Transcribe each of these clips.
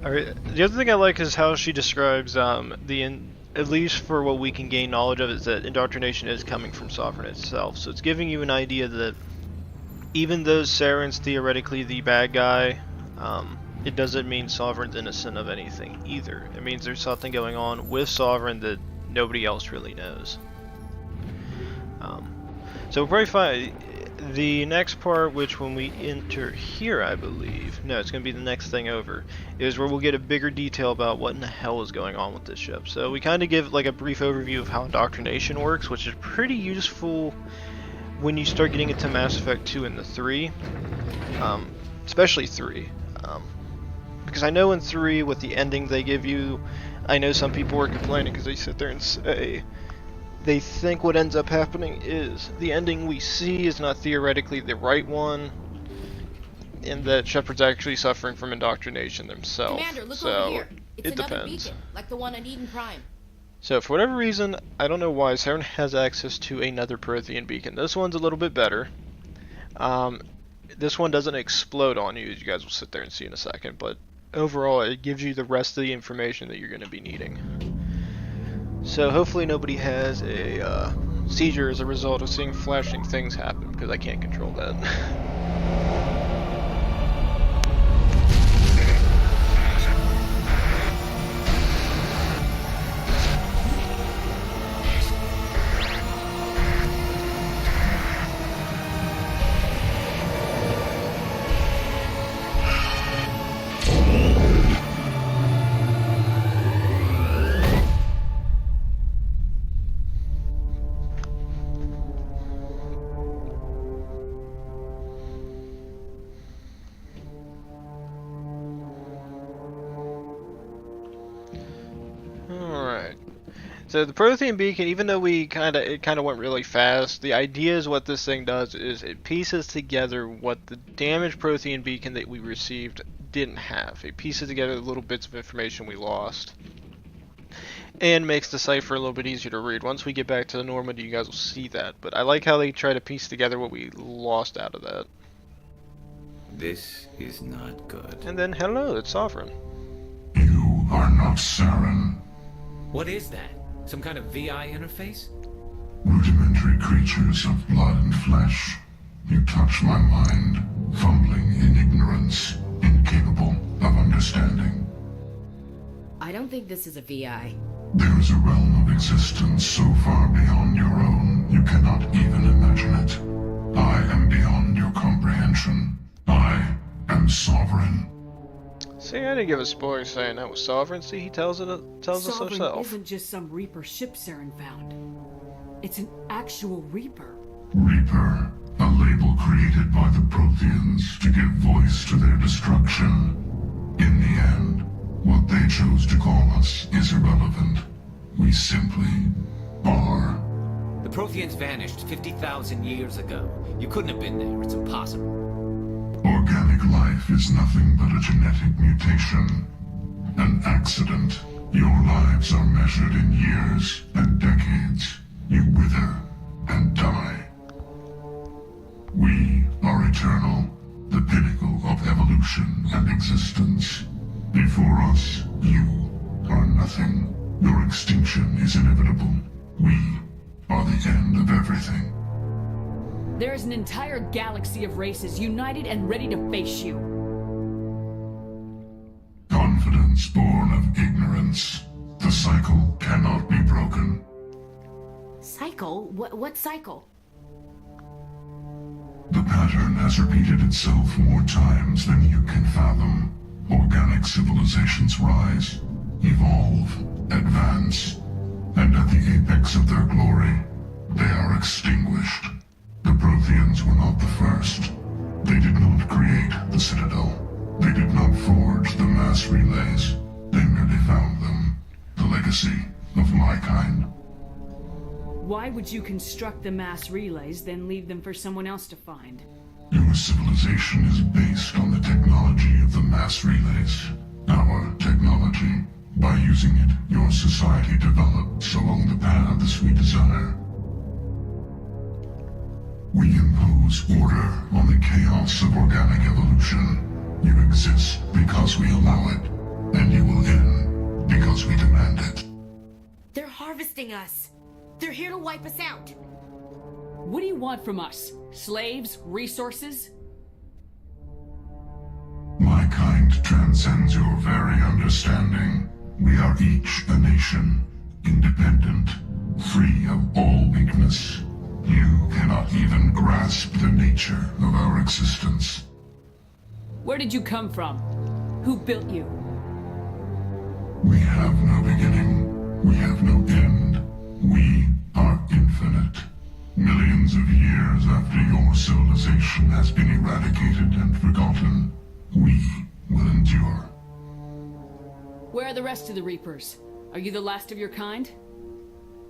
Alright, the other thing I like is how she describes at least for what we can gain knowledge of, is that indoctrination is coming from Sovereign itself. So it's giving you an idea that even though Saren's theoretically the bad guy, it doesn't mean Sovereign's innocent of anything either. It means there's something going on with Sovereign that nobody else really knows. So we'll probably find the next part, which when we enter here, I believe, no, it's going to be the next thing over, is where we'll get a bigger detail about what in the hell is going on with this ship. So we kind of give like a brief overview of how indoctrination works, which is pretty useful when you start getting into Mass Effect 2 and the 3, especially 3. Because I know in 3, with the ending they give you, I know some people were complaining because they sit there and say they think what ends up happening is the ending we see is not theoretically the right one, and that Shepard's actually suffering from indoctrination themselves. Commander, look so over here. It's it another depends. beacon, like the one on Eden Prime. So for whatever reason, I don't know why, Saren has access to another Prothean beacon. This one's a little bit better. This one doesn't explode on you, as you guys will sit there and see in a second, but overall it gives you the rest of the information that you're going to be needing. So hopefully nobody has a seizure as a result of seeing flashing things happen, because I can't control that. Alright. So the Prothean beacon, even though it kind of went really fast, the idea is what this thing does is it pieces together what the damaged Prothean beacon that we received didn't have. It pieces together the little bits of information we lost, and makes the cipher a little bit easier to read. Once we get back to the Normandy, you guys will see that. But I like how they try to piece together what we lost out of that. This is not good. And then, hello, it's Sovereign. You are not Saren. What is that? Some kind of VI interface? Rudimentary creatures of blood and flesh. You touch my mind, fumbling in ignorance, incapable of understanding. I don't think this is a VI. There is a realm of existence so far beyond your own, you cannot even imagine it. I am beyond your comprehension. I am Sovereign. See, I didn't give a spoiler saying that was Sovereign. See, he tells us Sovereign himself. isn't just some Reaper ship Saren found. It's an actual Reaper. Reaper, a label created by the Protheans to give voice to their destruction. In the end, what they chose to call us is irrelevant. We simply are. The Protheans vanished 50,000 years ago. You couldn't have been there. It's impossible. Organic life is nothing but a genetic mutation. An accident. Your lives are measured in years and decades. You wither and die. We are eternal, the pinnacle of evolution and existence. Before us, you are nothing. Your extinction is inevitable. We are the end of everything. There is an entire galaxy of races united and ready to face you. Confidence born of ignorance. The cycle cannot be broken. Cycle? What cycle? The pattern has repeated itself more times than you can fathom. Organic civilizations rise, evolve, advance, and at the apex of their glory, they are extinguished. The Protheans were not the first. They did not create the Citadel. They did not forge the mass relays. They merely found them. The legacy of my kind. Why would you construct the mass relays, then leave them for someone else to find? Your civilization is based on the technology of the mass relays. Our technology. By using it, your society develops along the paths we desire. We impose order on the chaos of organic evolution. You exist because we allow it. and you will in because we demand it. They're harvesting us. They're here to wipe us out. What do you want from us? Slaves? Resources? My kind transcends your very understanding. We are each a nation, independent, free of all weakness. You cannot even grasp the nature of our existence. Where did you come from? Who built you? We have no beginning. We have no end. We are infinite. Millions of years after your civilization has been eradicated and forgotten, we will endure. Where are the rest of the Reapers? Are you the last of your kind?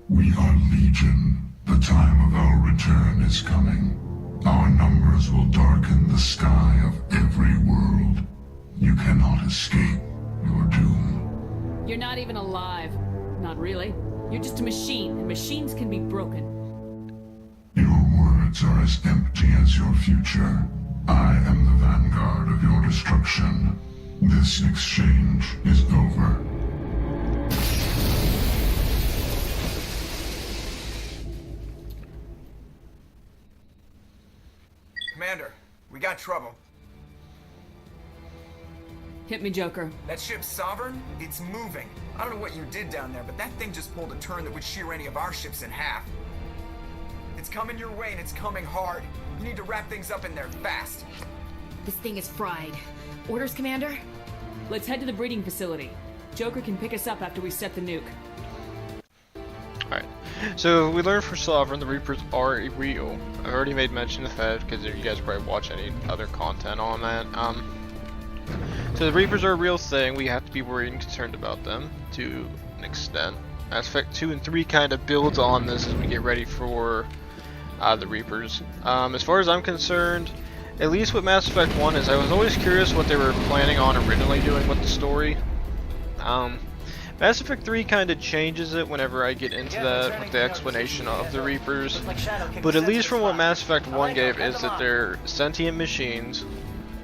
We are legion. The time of our return is coming. Our numbers will darken the sky of every world. You cannot escape your doom. You're not even alive. Not really. You're just a machine, and machines can be broken. Your words are as empty as your future. I am the vanguard of your destruction. This exchange is over. Commander, we got trouble. Hit me, Joker. That ship's Sovereign? It's moving. I don't know what you did down there, but that thing just pulled a turn that would shear any of our ships in half. It's coming your way and it's coming hard. You need to wrap things up in there fast. This thing is fried. Orders, Commander? Let's head to the breeding facility. Joker can pick us up after we set the nuke. Alright, so we learned from Sovereign the Reapers are real. I've already made mention of that because you guys probably watch any other content on that. So the Reapers are a real thing. We have to be worried and concerned about them to an extent. Mass Effect 2 and 3 kind of builds on this as we get ready for the Reapers. As far as I'm concerned, at least with Mass Effect 1 is I was always curious what they were planning on originally doing with the story. Mass Effect 3 kind of changes it whenever I get into that with the explanation of the Reapers. But at least from what Mass Effect 1 gave is that they're sentient machines,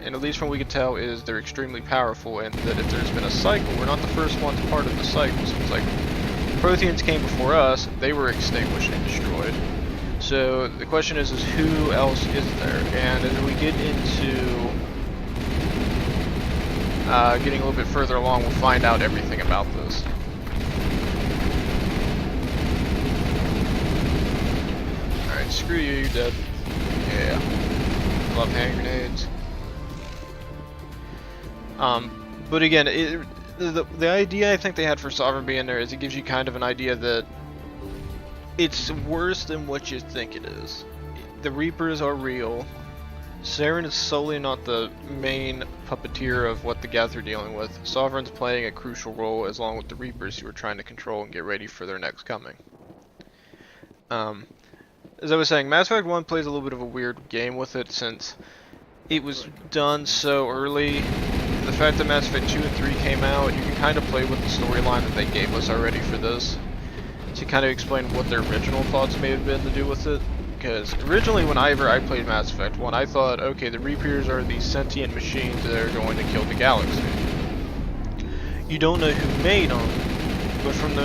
and at least from what we can tell is they're extremely powerful, and that if there's been a cycle, we're not the first ones part of the cycle. So it's like Protheans came before us, they were extinguished and destroyed. So the question is who else is there? And as we get into getting a little bit further along, we'll find out everything about this. Alright, screw you, you're dead. Yeah. Love hand grenades. But again, the idea I think they had for Sovereign being there is it gives you kind of an idea that it's worse than what you think it is. The Reapers are real. Saren is solely not the main puppeteer of what the Geth are dealing with. Sovereign's playing a crucial role along with the Reapers who are trying to control and get ready for their next coming. As I was saying, Mass Effect 1 plays a little bit of a weird game with it since it was done so early. The fact that Mass Effect 2 and 3 came out, you can kind of play with the storyline that they gave us already for this to kind of explain what their original thoughts may have been to do with it. Because originally whenever I played Mass Effect 1, I thought, okay, the Reapers are these sentient machines that are going to kill the galaxy. You don't know who made them, but from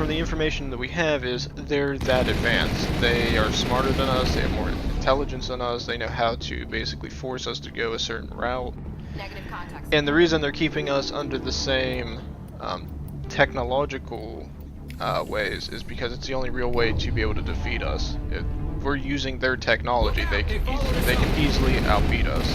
the information that we have is they're that advanced. They are smarter than us, they have more intelligence than us, they know how to basically force us to go a certain route. And the reason they're keeping us under the same technological ways is because it's the only real way to be able to defeat us. If we're using their technology, they can easily outbeat us.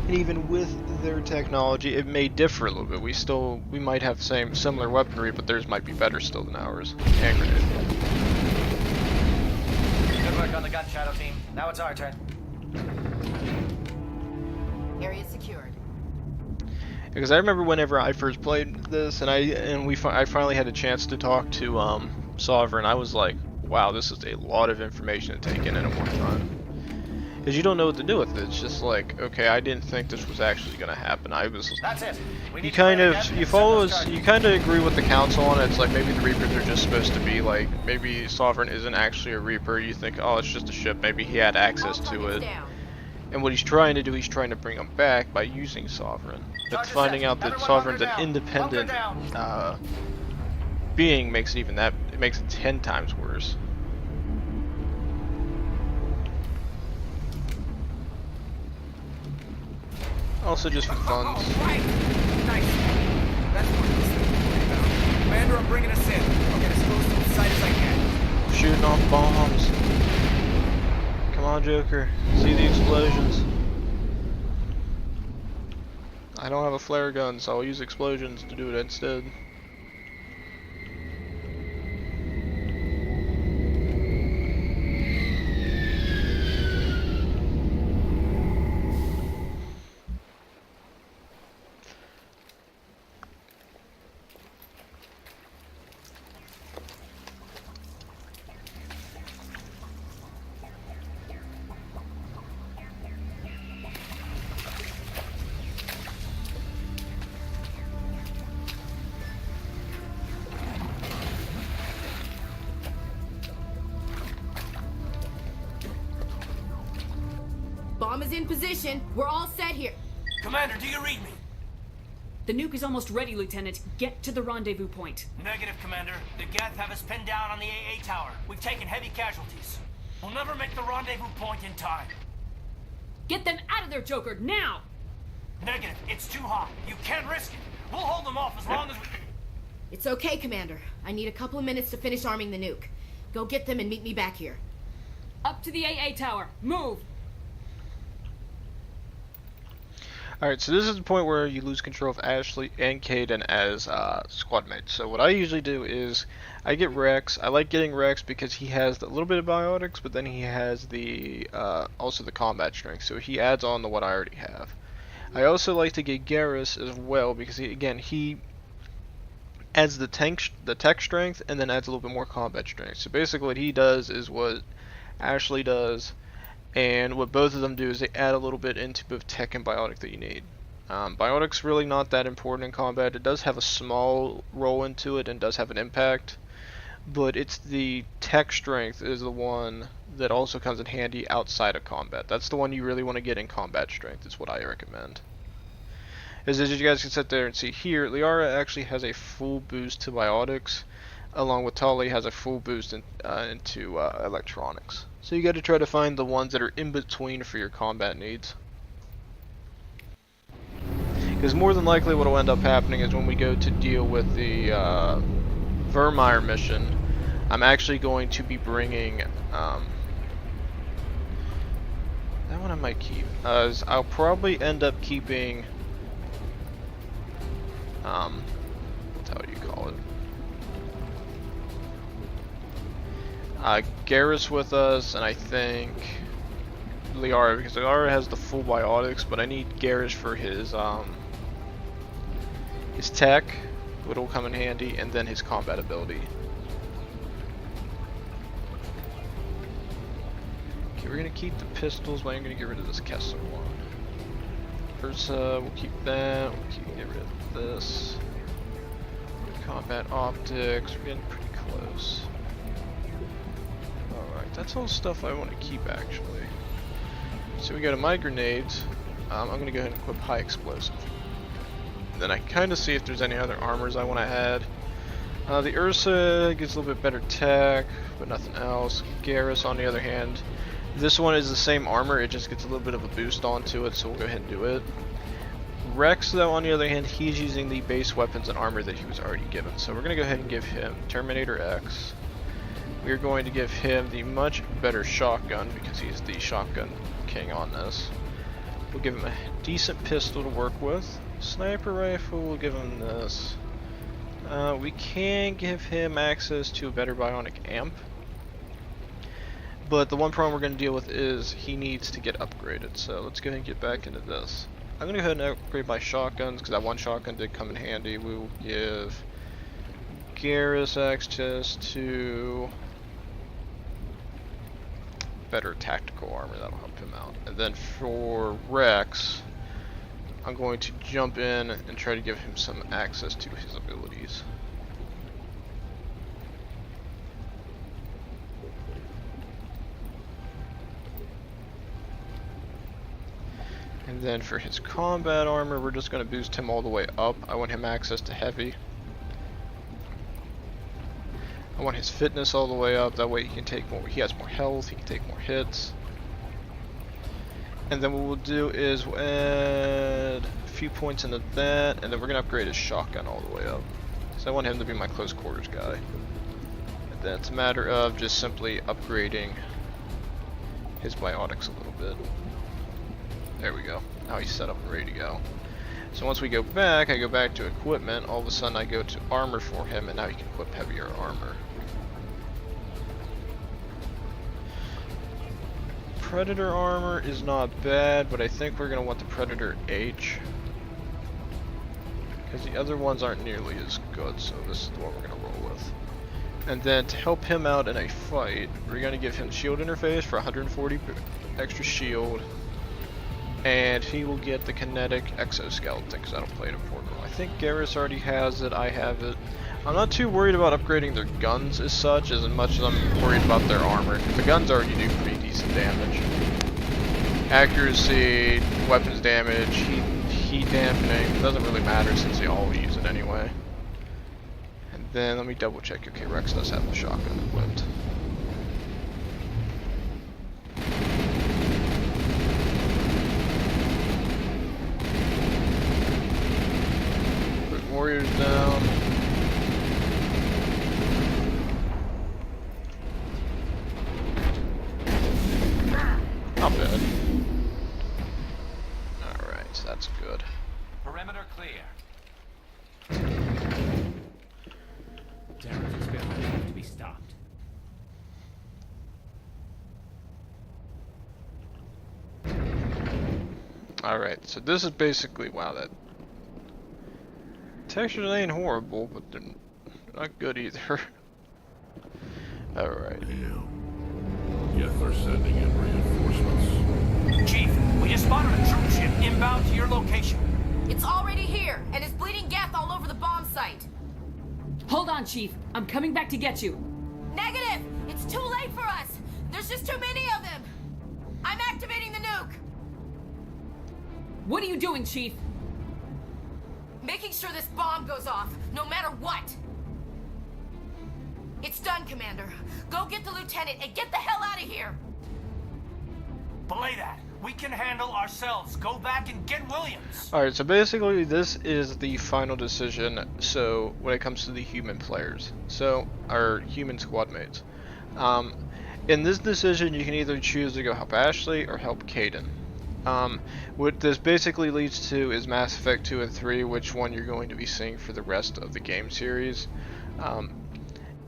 And even with their technology, it may differ a little bit. We might have similar weaponry, but theirs might be better still than ours. Hand grenade. Good work on the gun, Shadow Team. Now it's our turn. Area secured. Because I remember whenever I first played this, and I finally had a chance to talk to Sovereign, I was like, wow, this is a lot of information to take in at one time. Because you don't know what to do with it. It's just like, okay, I didn't think this was actually going to happen. That's it. You kind of agree with the council on it. It's like maybe the Reapers are just supposed to be like, maybe Sovereign isn't actually a Reaper. You think, oh, it's just a ship. Maybe he had access to it. And what he's trying to do, he's trying to bring them back by using Sovereign. But Charge finding set. out that Everyone Sovereign's bunker an down. independent Bunker being makes it even that, it makes it 10 times worse. Also just for fun. All right. Nice. That's what I was thinking about. Commander, I'm bringing us in. I'll get as close to the site as I can. Shooting off bombs. Come on, Joker. See the explosions. I don't have a flare gun, so I'll use explosions to do it instead. Bomb is in position. We're all set here. Commander, do you read me? The nuke is almost ready, Lieutenant. Get to the rendezvous point. Negative, Commander. The Geth have us pinned down on the AA tower. We've taken heavy casualties. We'll never make the rendezvous point in time. Get them out of there, Joker, now! Negative. It's too hot. You can't risk it. We'll hold them off as long as we... It's okay, Commander. I need a couple of minutes to finish arming the nuke. Go get them and meet me back here. Up to the AA tower. Move! Alright, so this is the point where you lose control of Ashley and Caden as squad mates. So what I usually do is I get Rex. I like getting Rex because he has a little bit of biotics, but then he has the also the combat strength, so he adds on to what I already have. I also like to get Garrus as well because he adds the tech strength and then adds a little bit more combat strength. So basically what he does is what Ashley does. And what both of them do is they add a little bit into both tech and biotic that you need. Biotic's really not that important in combat. It does have a small role into it and does have an impact. But it's the tech strength is the one that also comes in handy outside of combat. That's the one you really want to get in combat strength, is what I recommend. As you guys can sit there and see here, Liara actually has a full boost to biotics, along with Tali has a full boost into electronics. So you got to try to find the ones that are in between for your combat needs. Because more than likely what will end up happening is when we go to deal with the Vermeer mission, I'm actually going to be bringing... that one I might keep. I'll probably end up keeping... what the hell do you call it? Garrus with us, and I think Liara, because Liara has the full biotics, but I need Garrus for his tech, which will come in handy, and then his combat ability. Okay, we're gonna keep the pistols, but I'm gonna get rid of this Kessler one. First, we'll keep that. We'll get rid of this. Combat optics. We're getting pretty close. That's all stuff I want to keep, actually. So we go to my grenades. I'm going to go ahead and equip high explosive. Then I kind of see if there's any other armors I want to add. The Ursa gets a little bit better tech, but nothing else. Garrus, on the other hand, this one is the same armor, it just gets a little bit of a boost onto it, so we'll go ahead and do it. Rex, though, on the other hand, he's using the base weapons and armor that he was already given. So we're going to go ahead and give him Terminator X. We're going to give him the much better shotgun because he's the shotgun king on this. We'll give him a decent pistol to work with. Sniper rifle, we'll give him this. We can give him access to a better bionic amp. But the one problem we're going to deal with is he needs to get upgraded. So let's go ahead and get back into this. I'm going to go ahead and upgrade my shotguns because that one shotgun did come in handy. We will give Garrus access to better tactical armor, that'll help him out. And then for Rex, I'm going to jump in and try to give him some access to his abilities. And then for his combat armor, we're just going to boost him all the way up. I want him access to heavy. I want his fitness all the way up. That way he can take more. He has more health. He can take more hits. And then what we'll do is we'll add a few points into that, and then we're going to upgrade his shotgun all the way up. So I want him to be my close quarters guy. And then it's a matter of just simply upgrading his biotics a little bit. There we go. Now he's set up and ready to go. So once we go back, I go back to equipment. All of a sudden I go to armor for him, and now he can equip heavier armor. Predator armor is not bad, but I think we're going to want the Predator H. Because the other ones aren't nearly as good, so this is the one we're going to roll with. And then to help him out in a fight, we're going to give him shield interface for 140 extra shield. And he will get the kinetic exoskeleton, because I don't play it in Portal. I think Garrus already has it, I have it. I'm not too worried about upgrading their guns as such, as much as I'm worried about their armor. The guns already do pretty decent damage. Accuracy, weapons damage, heat dampening, doesn't really matter since they all use it anyway. And then let me double check, okay, Rex does have the shotgun equipped. Put warriors down. Not bad. Alright, so that's good. Perimeter clear. Darren's experiment has to be stopped. Alright, so this is basically, wow, that textures ain't horrible, but they're not good either. Alright. Yes, they're sending in reinforcements. Chief, we just spotted a troop ship inbound to your location. It's already here, and it's bleeding gas all over the bomb site. Hold on, Chief. I'm coming back to get you. Negative! It's too late for us! There's just too many of them! I'm activating the nuke! What are you doing, Chief? Making sure this bomb goes off, no matter what! It's done, Commander. Go get the lieutenant and get the hell out of here! Belay that. We can handle ourselves. Go back and get Williams. Alright, so basically this is the final decision, so when it comes to the human players. So, our human squad mates. In this decision you can either choose to go help Ashley or help Kaidan. What this basically leads to is Mass Effect 2 and 3, which one you're going to be seeing for the rest of the game series.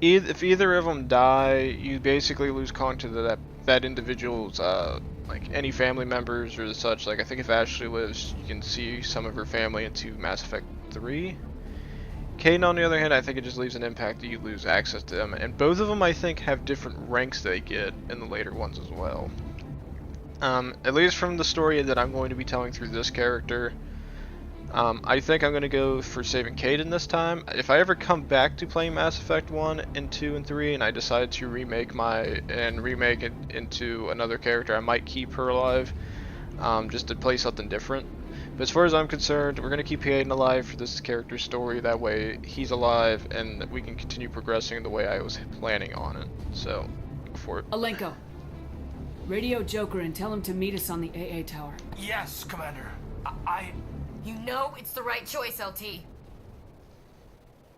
If either of them die, you basically lose contact to that individual's like any family members or such. Like I think if Ashley lives, you can see some of her family into Mass Effect 3. Kaidan, on the other hand, I think it just leaves an impact that you lose access to them, and both of them I think have different ranks they get in the later ones as well. At least from the story that I'm going to be telling through this character, I think I'm going to go for saving Kaidan this time. If I ever come back to playing Mass Effect 1 and 2 and 3 and I decide to remake it into another character, I might keep her alive, just to play something different. But as far as I'm concerned, we're going to keep Kaidan alive for this character's story. That way he's alive and we can continue progressing the way I was planning on it. So, go for it. Alenko, radio Joker and tell him to meet us on the AA tower. Yes, Commander. You know it's the right choice, LT.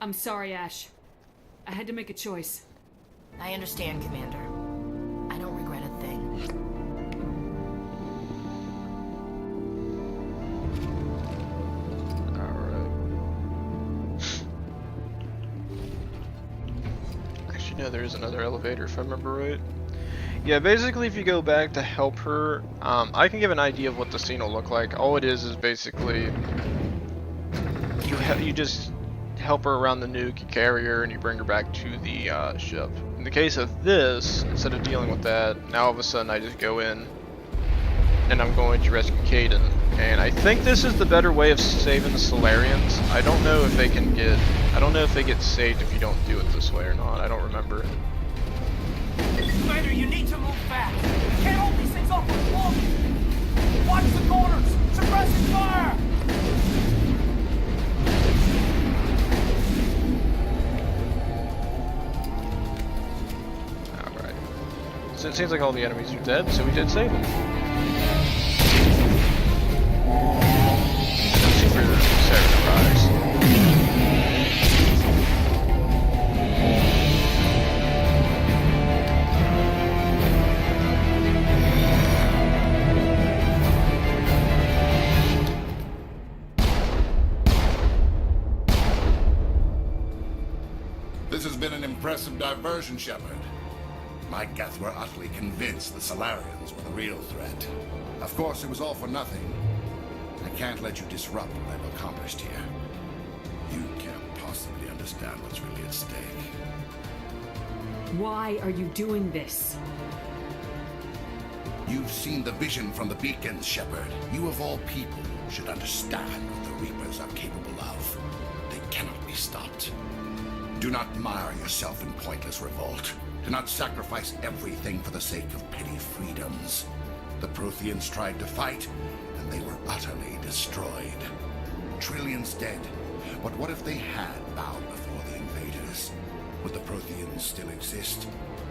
I'm sorry, Ash. I had to make a choice. I understand, Commander. I don't regret a thing. Alright. Actually, no, there is another elevator if I remember right. Yeah, basically if you go back to help her, I can give an idea of what the scene will look like. All it is basically you just help her around the nuke, you carry her, and you bring her back to the ship. In the case of this, instead of dealing with that, now all of a sudden I just go in and I'm going to rescue Kaidan. And I think this is the better way of saving the Solarians. I don't know if they get saved if you don't do it this way or not. I don't remember. Commander, you need to move fast. We can't hold these things off for long. Watch the corners. Suppressing fire! Alright. So it seems like all the enemies are dead, so we did save them. Super surprise. This has been an impressive diversion, Shepard. My Geth were utterly convinced the Solarians were the real threat. Of course, it was all for nothing. I can't let you disrupt what I've accomplished here. You can't possibly understand what's really at stake. Why are you doing this? You've seen the vision from the beacons, Shepard. You of all people should understand what the Reapers are capable of. They cannot be stopped. Do not mire yourself in pointless revolt. Do not sacrifice everything for the sake of petty freedoms. The Protheans tried to fight, and they were utterly destroyed. Trillions dead. But what if they had bowed before the invaders? Would the Protheans still exist?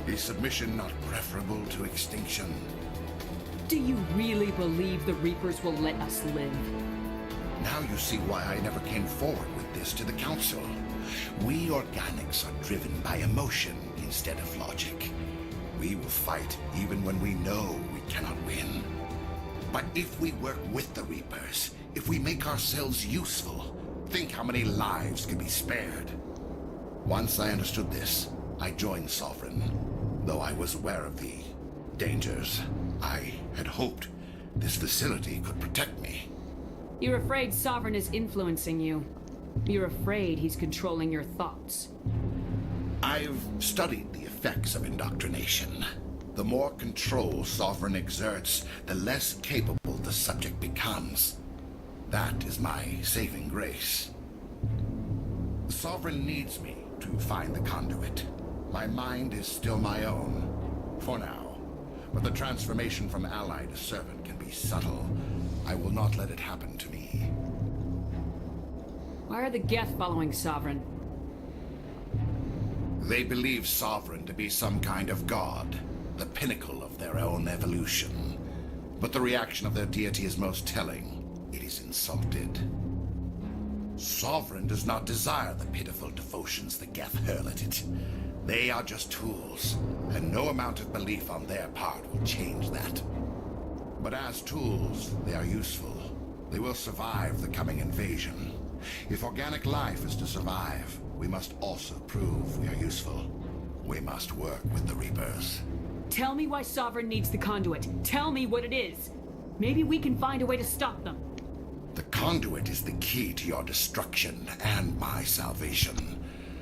Is submission not preferable to extinction? Do you really believe the Reapers will let us live? Now you see why I never came forward with this to the Council. We organics are driven by emotion instead of logic. We will fight even when we know we cannot win. But if we work with the Reapers, if we make ourselves useful, think how many lives could be spared. Once I understood this, I joined Sovereign. Though I was aware of the dangers, I had hoped this facility could protect me. You're afraid Sovereign is influencing you. You're afraid he's controlling your thoughts. I've studied the effects of indoctrination. The more control Sovereign exerts, the less capable the subject becomes. That is my saving grace. Sovereign needs me to find the conduit. My mind is still my own, for now. But the transformation from ally to servant can be subtle. I will not let it happen to me. Why are the Geth following Sovereign? They believe Sovereign to be some kind of god, the pinnacle of their own evolution. But the reaction of their deity is most telling. It is insulted. Sovereign does not desire the pitiful devotions the Geth hurl at it. They are just tools, and no amount of belief on their part will change that. But as tools, they are useful. They will survive the coming invasion. If organic life is to survive, we must also prove we are useful. We must work with the Reapers. Tell me why Sovereign needs the conduit. Tell me what it is. Maybe we can find a way to stop them. The conduit is the key to your destruction and my salvation.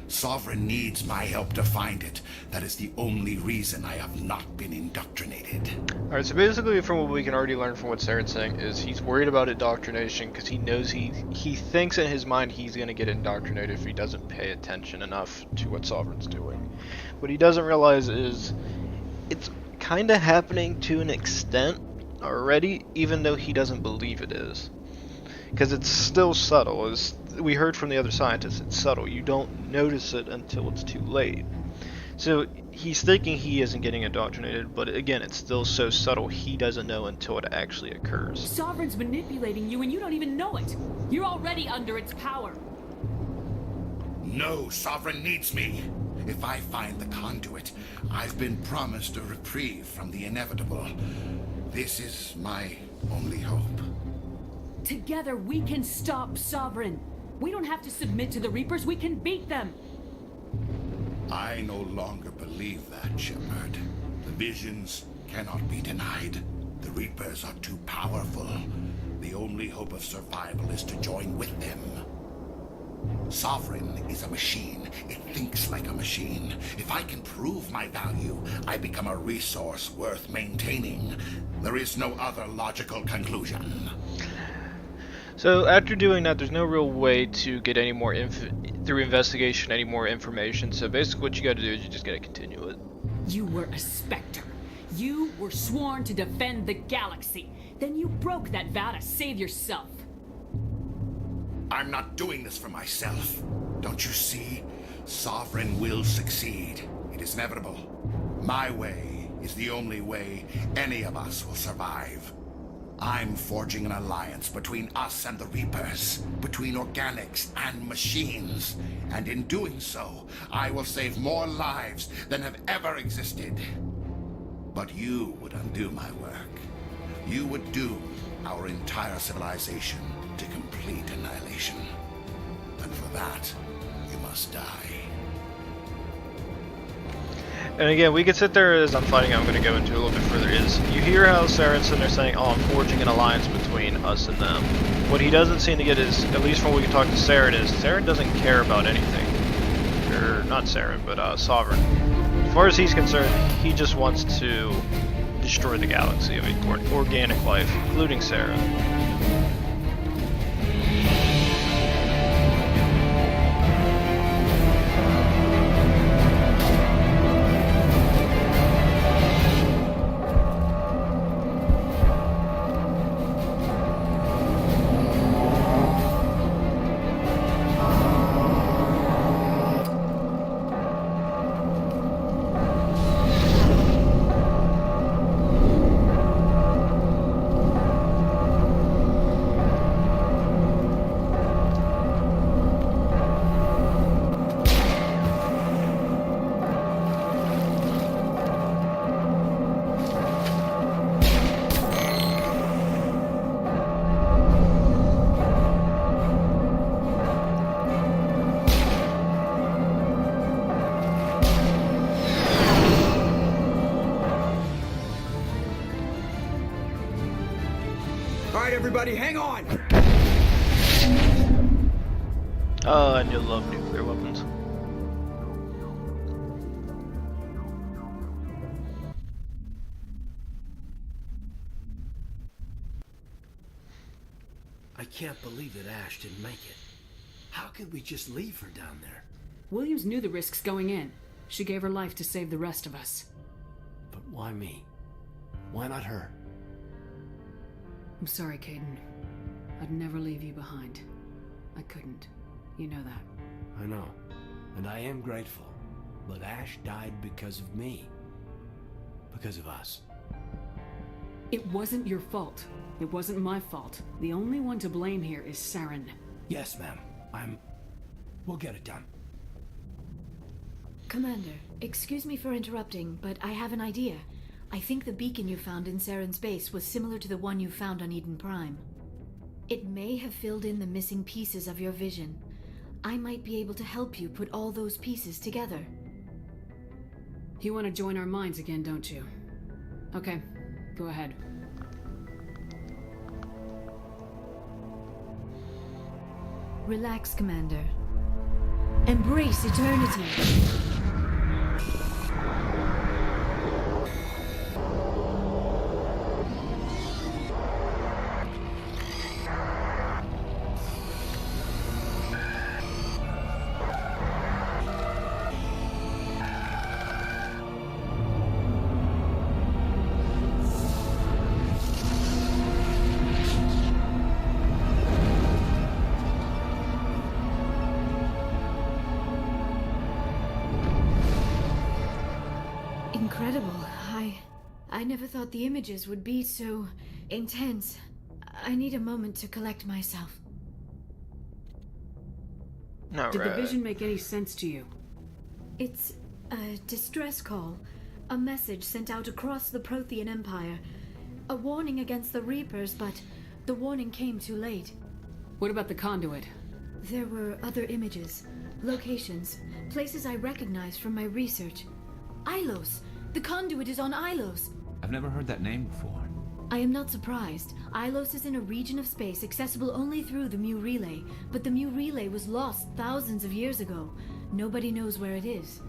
Sovereign needs my help to find it. That is the only reason I have not been indoctrinated. Alright, so basically from what we can already learn from what Saren's saying is he's worried about indoctrination because he knows he thinks in his mind he's going to get indoctrinated if he doesn't pay attention enough to what Sovereign's doing. What he doesn't realize is it's kind of happening to an extent already, even though he doesn't believe it is. Because it's still subtle. As we heard from the other scientists, it's subtle. You don't notice it until it's too late. So he's thinking he isn't getting indoctrinated, but again, it's still so subtle he doesn't know until it actually occurs. Sovereign's manipulating you and you don't even know it. You're already under its power. No, Sovereign needs me. If I find the conduit, I've been promised a reprieve from the inevitable. This is my only hope. Together we can stop Sovereign. We don't have to submit to the Reapers, we can beat them. I no longer believe that, Shepard. The visions cannot be denied. The Reapers are too powerful. The only hope of survival is to join with them. Sovereign is a machine. It thinks like a machine. If I can prove my value, I become a resource worth maintaining. There is no other logical conclusion. So after doing that, there's no real way to get any more through investigation, any more information. So basically what you gotta do is you just gotta continue it. You were a Spectre. You were sworn to defend the galaxy. Then you broke that vow to save yourself. I'm not doing this for myself. Don't you see? Sovereign will succeed. It is inevitable. My way is the only way any of us will survive. I'm forging an alliance between us and the Reapers, between organics and machines. And in doing so, I will save more lives than have ever existed. But you would undo my work. You would doom our entire civilization to complete annihilation. And for that, you must die. And again, we could sit there as I'm fighting, I'm going to go into a little bit further, is you hear how Saren's sitting there saying, oh, I'm forging an alliance between us and them. What he doesn't seem to get is, at least from what we can talk to Saren, is Saren doesn't care about anything. Or, not Saren, but Sovereign. As far as he's concerned, he just wants to destroy the galaxy of organic life, including Saren. Everybody, hang on! And you'll love nuclear weapons. I can't believe that Ash didn't make it. How could we just leave her down there? Williams knew the risks going in. She gave her life to save the rest of us. But why me? Why not her? I'm sorry, Caden. I'd never leave you behind. I couldn't. You know that. I know. And I am grateful. But Ash died because of me. Because of us. It wasn't your fault. It wasn't my fault. The only one to blame here is Saren. Yes, ma'am. We'll get it done. Commander, excuse me for interrupting, but I have an idea. I think the beacon you found in Saren's base was similar to the one you found on Eden Prime. It may have filled in the missing pieces of your vision. I might be able to help you put all those pieces together. You want to join our minds again, don't you? Okay, go ahead. Relax, Commander. Embrace eternity. Incredible. I never thought the images would be so intense. I need a moment to collect myself. All Did right. the vision make any sense to you? It's a distress call. A message sent out across the Prothean Empire. A warning against the Reapers, but the warning came too late. What about the conduit? There were other images, locations, places I recognized from my research. Ilos! The conduit is on Ilos! I've never heard that name before. I am not surprised. Ilos is in a region of space accessible only through the Mu Relay, but the Mu Relay was lost thousands of years ago. Nobody knows where it is.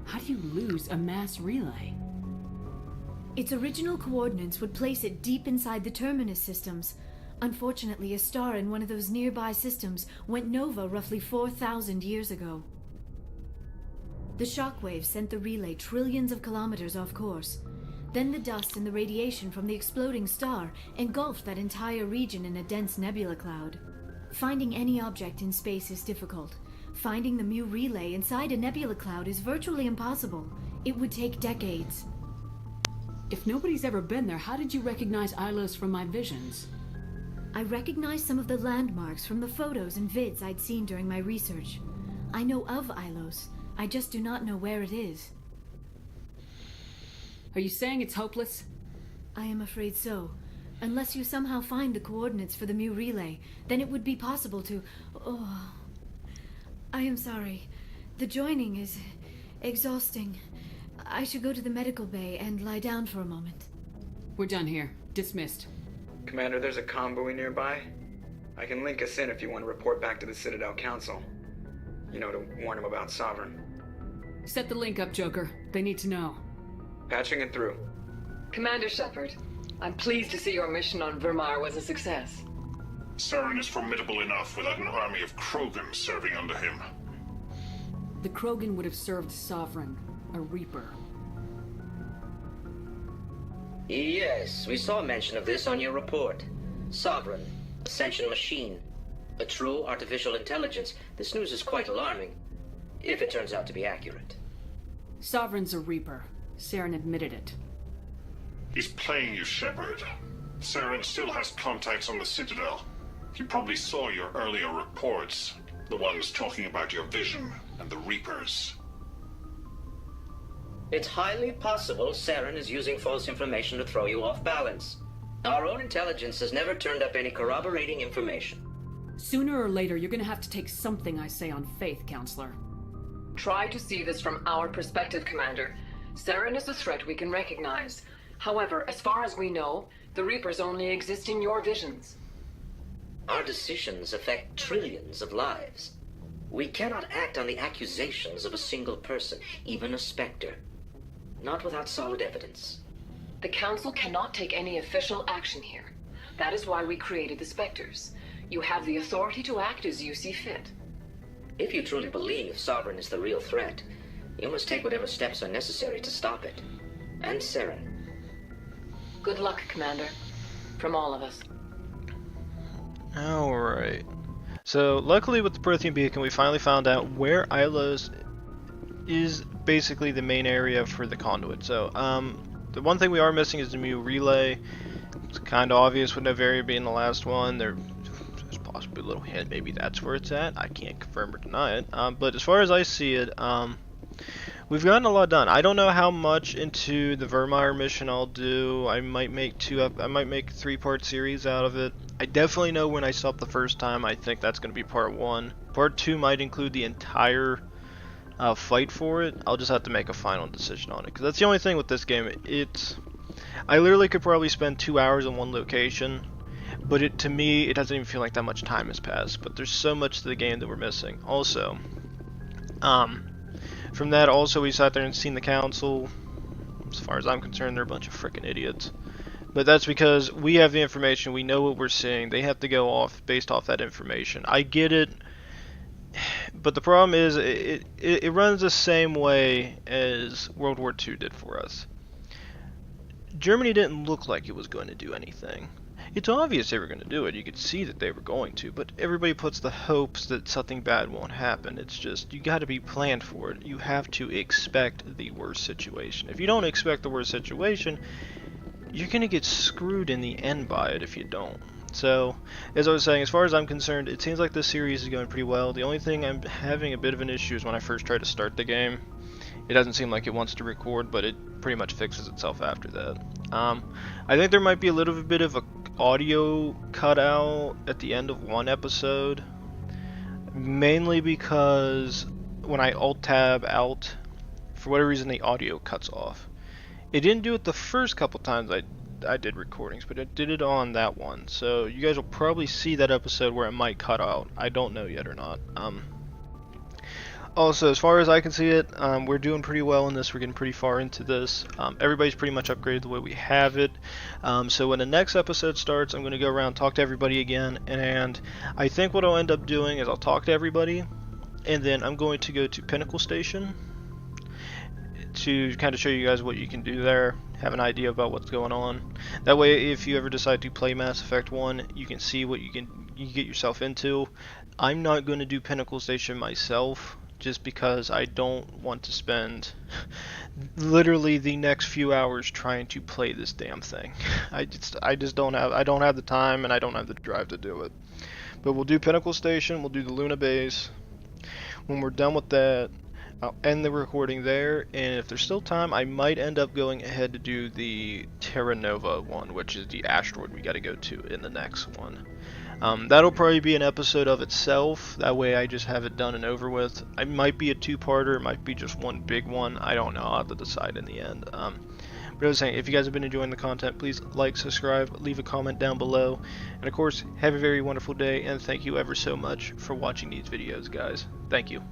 How do you lose a mass relay? Its original coordinates would place it deep inside the Terminus systems. Unfortunately, a star in one of those nearby systems went nova roughly 4,000 years ago. The shockwave sent the relay trillions of kilometers off course. Then the dust and the radiation from the exploding star engulfed that entire region in a dense nebula cloud. Finding any object in space is difficult. Finding the Mu relay inside a nebula cloud is virtually impossible. It would take decades. If nobody's ever been there, how did you recognize Ilos from my visions? I recognized some of the landmarks from the photos and vids I'd seen during my research. I know of Ilos. I just do not know where it is. Are you saying it's hopeless? I am afraid so. Unless you somehow find the coordinates for the Mu relay, then it would be possible to... Oh... I am sorry. The joining is... exhausting. I should go to the medical bay and lie down for a moment. We're done here. Dismissed. Commander, there's a convoy nearby. I can link us in if you want to report back to the Citadel Council. You know, to warn them about Sovereign. Set the link up, Joker. They need to know. Patching it through. Commander Shepard, I'm pleased to see your mission on Vermeer was a success. Saren is formidable enough without an army of Krogan serving under him. The Krogan would have served Sovereign, a Reaper. Yes, we saw mention of this on your report. Sovereign, Ascension machine, a true artificial intelligence. This news is quite alarming, if it turns out to be accurate. Sovereign's a Reaper. Saren admitted it. He's playing you, Shepard. Saren still has contacts on the Citadel. He probably saw your earlier reports, the ones talking about your vision and the Reapers. It's highly possible Saren is using false information to throw you off balance. Our own intelligence has never turned up any corroborating information. Sooner or later, you're gonna have to take something I say on faith, Counselor. Try to see this from our perspective, Commander. Saren is a threat we can recognize. However, as far as we know, the Reapers only exist in your visions. Our decisions affect trillions of lives. We cannot act on the accusations of a single person, even a Spectre. Not without solid evidence. The Council cannot take any official action here. That is why we created the Spectres. You have the authority to act as you see fit. If you truly believe Sovereign is the real threat, you must take whatever steps are necessary to stop it. And Saren. Good luck, Commander. From all of us. Alright. So, luckily with the Prothean Beacon, we finally found out where Ilos is basically the main area for the conduit. So, the one thing we are missing is the Mu relay. It's kind of obvious with Novaria being the last one. There's possibly a little hint, maybe that's where it's at. I can't confirm or deny it. But as far as I see it, we've gotten a lot done. I don't know how much into the Vermeer mission I'll do. I might make I might make a 3-part series out of it. I definitely know when I stopped the first time. I think that's going to be part 1. Part 2 might include the entire fight for it. I'll just have to make a final decision on it, because that's the only thing with this game. I literally could probably spend 2 hours in one location, but to me it doesn't even feel like that much time has passed. But there's so much to the game that we're missing. Also, from that, also we sat there and seen the council. As far as I'm concerned, they're a bunch of freaking idiots. But that's because we have the information, we know what we're seeing. They have to go off based off that information. I get it, but the problem is it runs the same way as World War II did for us. Germany didn't look like it was going to do anything. It's obvious they were going to do it. You could see that they were going to, but everybody puts the hopes that something bad won't happen. It's just, you got to be planned for it. You have to expect the worst situation. If you don't expect the worst situation, you're going to get screwed in the end by it if you don't. So, as I was saying, as far as I'm concerned, it seems like this series is going pretty well. The only thing I'm having a bit of an issue is when I first try to start the game. It doesn't seem like it wants to record, but it pretty much fixes itself after that. I think there might be a little bit of a audio cutout at the end of one episode, mainly because when I alt-tab out, for whatever reason the audio cuts off. It didn't do it the first couple times I did recordings, but it did it on that one. So you guys will probably see that episode where it might cut out. I don't know yet or not. Also, as far as I can see it, we're doing pretty well in this. We're getting pretty far into this. Everybody's pretty much upgraded the way we have it. So when the next episode starts, I'm going to go around, talk to everybody again, and I think what I'll end up doing is I'll talk to everybody, and then I'm going to go to Pinnacle Station. It's to kind of show you guys what you can do there, have an idea about what's going on. That way, if you ever decide to play Mass Effect 1, you can see what you get yourself into. I'm not going to do Pinnacle Station myself, just because I don't want to spend literally the next few hours trying to play this damn thing. I just don't have the time, and I don't have the drive to do it. But we'll do Pinnacle Station, we'll do the Luna base. When we're done with that, I'll end the recording there, and if there's still time, I might end up going ahead to do the Terra Nova one, which is the asteroid we got to go to in the next one. That'll probably be an episode of itself. That way I just have it done and over with. It might be a two-parter, it might be just one big one. I don't know. I'll have to decide in the end. But I was saying, if you guys have been enjoying the content, please like, subscribe, leave a comment down below. And of course, have a very wonderful day, and thank you ever so much for watching these videos, guys. Thank you.